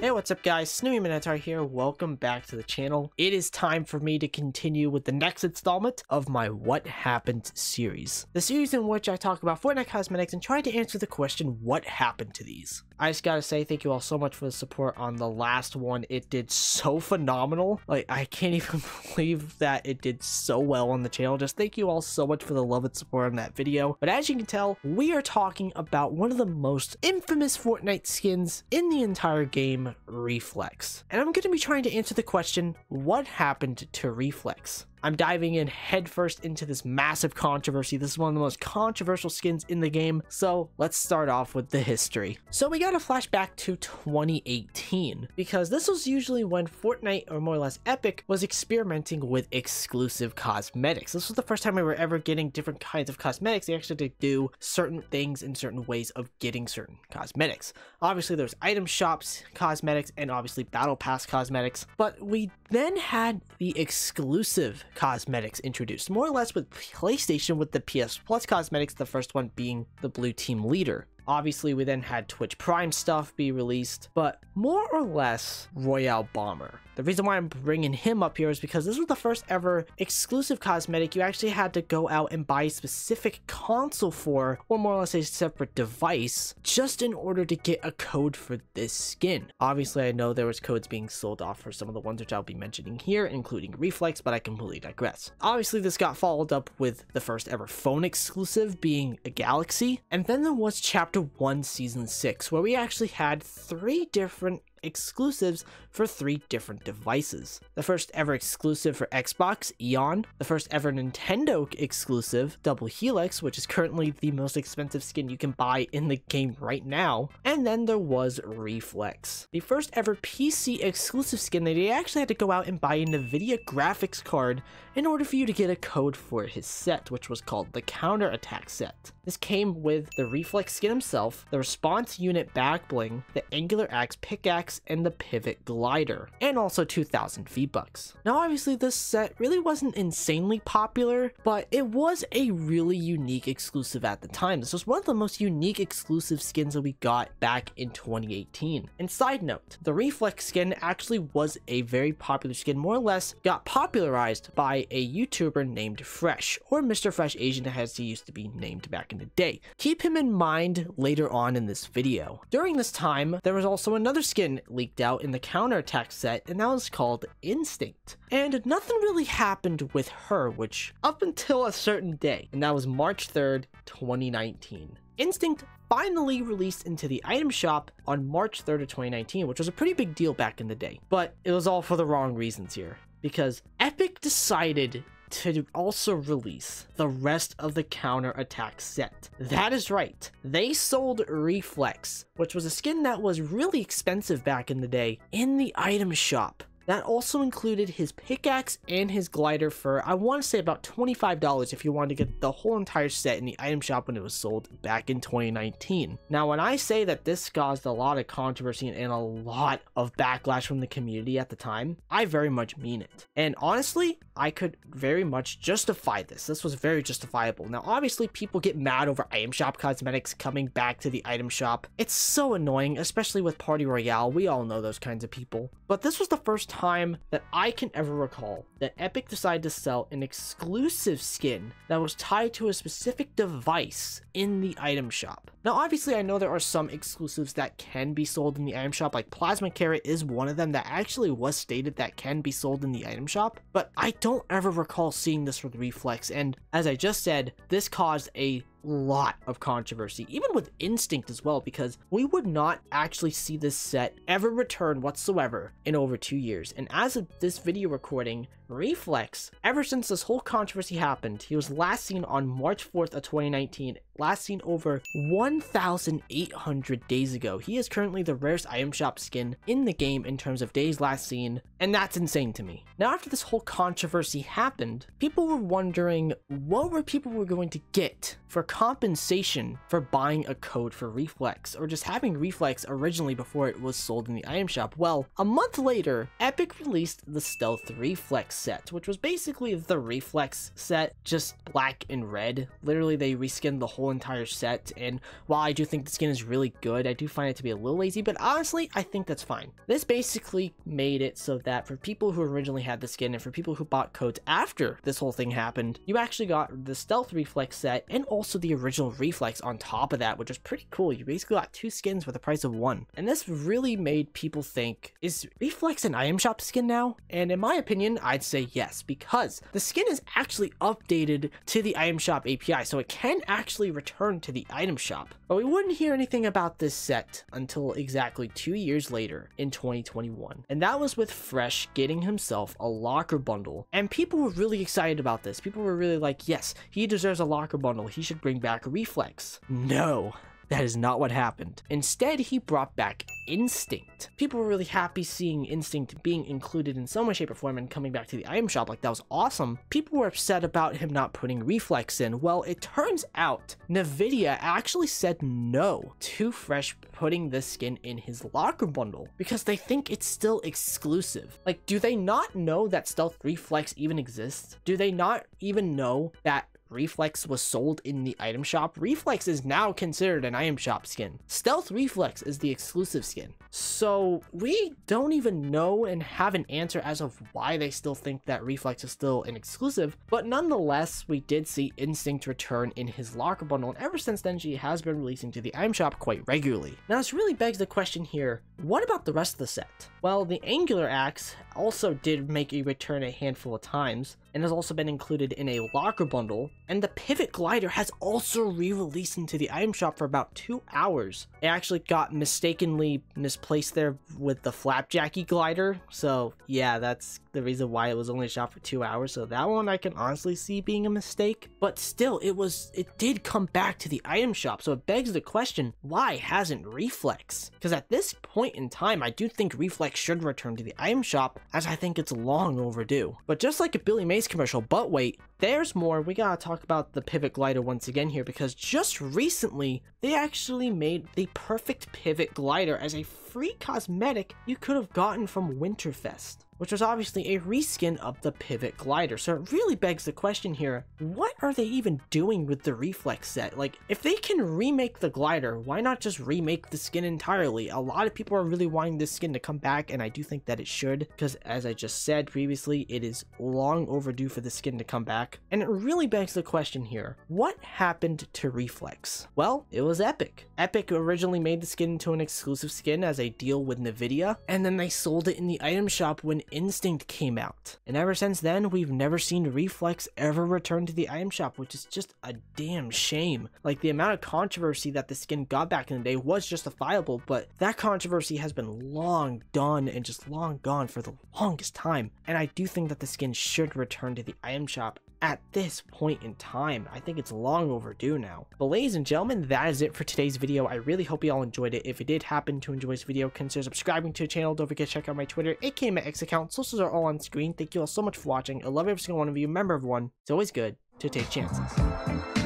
Hey, what's up guys, Snowy Minotaur here, welcome back to the channel. It is time for me to continue with the next installment of my What Happened series. The series in which I talk about Fortnite cosmetics and try to answer the question, what happened to these? I just gotta say thank you all so much for the support on the last one. It did so phenomenal. Like, I can't even believe that it did so well on the channel. Just thank you all so much for the love and support on that video. But as you can tell, we are talking about one of the most infamous Fortnite skins in the entire game, Reflex. And I'm going to be trying to answer the question, what happened to Reflex? I'm diving in headfirst into this massive controversy. This is one of the most controversial skins in the game, so let's start off with the history. So we got a flashback to 2018, because this was usually when Fortnite, or more or less Epic, was experimenting with exclusive cosmetics. This was the first time we were ever getting different kinds of cosmetics. They actually did do certain things in certain ways of getting certain cosmetics. Obviously there's item shops cosmetics and obviously battle pass cosmetics, but we then had the exclusive cosmetics introduced, more or less with PlayStation with the PS Plus cosmetics, the first one being the Blue Team Leader. Obviously, we then had Twitch Prime stuff be released, but more or less Royale Bomber. The reason why I'm bringing him up here is because this was the first ever exclusive cosmetic you actually had to go out and buy a specific console for, or more or less a separate device, just in order to get a code for this skin. Obviously, I know there was codes being sold off for some of the ones which I'll be mentioning here, including Reflex, but I completely digress. Obviously, this got followed up with the first ever phone exclusive being a Galaxy, and then there was Chapter 1 Season 6, where we actually had 3 different exclusives for 3 different devices. The first ever exclusive for Xbox, Eon. The first ever Nintendo exclusive, Double Helix, which is currently the most expensive skin you can buy in the game right now. And then there was Reflex, the first ever PC exclusive skin that you actually had to go out and buy a NVIDIA graphics card in order for you to get a code for his set, which was called the Counter Attack set. This came with the Reflex skin himself, the Response Unit back bling, the Angular Axe pickaxe, and the Pivot glider, and also 2,000 V-Bucks. Now obviously this set really wasn't insanely popular, but it was a really unique exclusive at the time. This was one of the most unique exclusive skins that we got back in 2018. And side note, the Reflex skin actually was a very popular skin, more or less got popularized by a YouTuber named Fresh, or Mr. Fresh Asian as he used to be named back in the day. Keep him in mind later on in this video. During this time, there was also another skin leaked out in the counterattack set, and that was called Instinct. And nothing really happened with her, which up until a certain day, and that was March 3rd, 2019. Instinct finally released into the item shop on March 3rd of 2019, which was a pretty big deal back in the day. But it was all for the wrong reasons here, because Epic decided to also release the rest of the counter attack set. That is right, they sold Reflex, which was a skin that was really expensive back in the day, in the item shop. That also included his pickaxe and his glider for, I want to say, about $25 if you wanted to get the whole entire set in the item shop when it was sold back in 2019. Now, when I say that this caused a lot of controversy and a lot of backlash from the community at the time, I very much mean it. And honestly, I could very much justify this. This was very justifiable. Now, obviously, people get mad over item shop cosmetics coming back to the item shop. It's so annoying, especially with Party Royale. We all know those kinds of people. But this was the first time that I can ever recall that Epic decided to sell an exclusive skin that was tied to a specific device in the item shop. Now obviously I know there are some exclusives that can be sold in the item shop, like Plasma Carrot is one of them that actually was stated that can be sold in the item shop, but I don't ever recall seeing this with Reflex, and as I just said, this caused a lot of controversy, even with Instinct as well, because we would not actually see this set ever return whatsoever in over 2 years. And as of this video recording, Reflex, ever since this whole controversy happened, he was last seen on March 4th of 2019, last seen over 1,800 days ago. He is currently the rarest item shop skin in the game in terms of days last seen, and that's insane to me. Now after this whole controversy happened, people were wondering what were people going to get for compensation for buying a code for Reflex, or just having Reflex originally before it was sold in the item shop. Well, a month later, Epic released the Stealth Reflex set, which was basically the Reflex set, just black and red. Literally, they reskinned the whole entire set, and while I do think the skin is really good, I do find it to be a little lazy, but honestly, I think that's fine. This basically made it so that for people who originally had the skin, and for people who bought codes after this whole thing happened, you actually got the Stealth Reflex set, and also the original Reflex on top of that, which is pretty cool. You basically got 2 skins for the price of 1. And this really made people think, is Reflex an item shop skin now? And in my opinion, I'd say yes, because the skin is actually updated to the item shop API, so it can actually return to the item shop. But we wouldn't hear anything about this set until exactly 2 years later in 2021. And that was with Fresh getting himself a locker bundle. And people were really excited about this. People were really like, yes, he deserves a locker bundle. He should bring back Reflex. No. That is not what happened. Instead, he brought back Instinct. People were really happy seeing Instinct being included in some way, shape, or form and coming back to the item shop. Like, that was awesome. People were upset about him not putting Reflex in. Well, it turns out Nvidia actually said no to Fresh putting this skin in his locker bundle because they think it's still exclusive. Like, do they not know that Stealth Reflex even exists? Do they not even know that Reflex was sold in the item shop? Reflex is now considered an item shop skin. Stealth Reflex is the exclusive skin. So we don't even know and have an answer as of why they still think that Reflex is still an exclusive, but nonetheless, we did see Instinct return in his locker bundle, and ever since then, she has been releasing to the item shop quite regularly. Now, this really begs the question here, what about the rest of the set? Well, the Angular Axe also did make a return a handful of times, and has also been included in a locker bundle, and the Pivot Glider has also re-released into the item shop for about 2 hours. It actually got mistakenly misplaced there with the Flapjacky Glider, so yeah, that's the reason why it was only shot for 2 hours, so that one I can honestly see being a mistake. But still, it did come back to the item shop, so it begs the question, why hasn't Reflex? Because at this point in time, I do think Reflex should return to the item shop, as I think it's long overdue. But just like a Billy Mays commercial, but wait, there's more. We gotta talk about the Pivot Glider once again here, because just recently they actually made the perfect Pivot Glider as a free cosmetic you could have gotten from Winterfest, which was obviously a reskin of the Pivot Glider. So it really begs the question here, what are they even doing with the Reflex set? Like, if they can remake the glider, why not just remake the skin entirely? A lot of people are really wanting this skin to come back, and I do think that it should, because as I just said previously, it is long overdue for the skin to come back. And it really begs the question here, what happened to Reflex? Well, it was Epic. Epic originally made the skin into an exclusive skin as a deal with Nvidia, and then they sold it in the item shop when Instinct came out. And ever since then, we've never seen Reflex ever return to the item shop, which is just a damn shame. Like, the amount of controversy that the skin got back in the day was justifiable, but that controversy has been long done and just long gone for the longest time. And I do think that the skin should return to the item shop at this point in time. I think it's long overdue now. But ladies and gentlemen, that is it for today's video. I really hope you all enjoyed it. If you did happen to enjoy this video, consider subscribing to the channel. Don't forget to check out my Twitter, aka my X account. Socials are all on screen. Thank you all so much for watching. I love every single one of you. Remember, everyone, it's always good to take chances.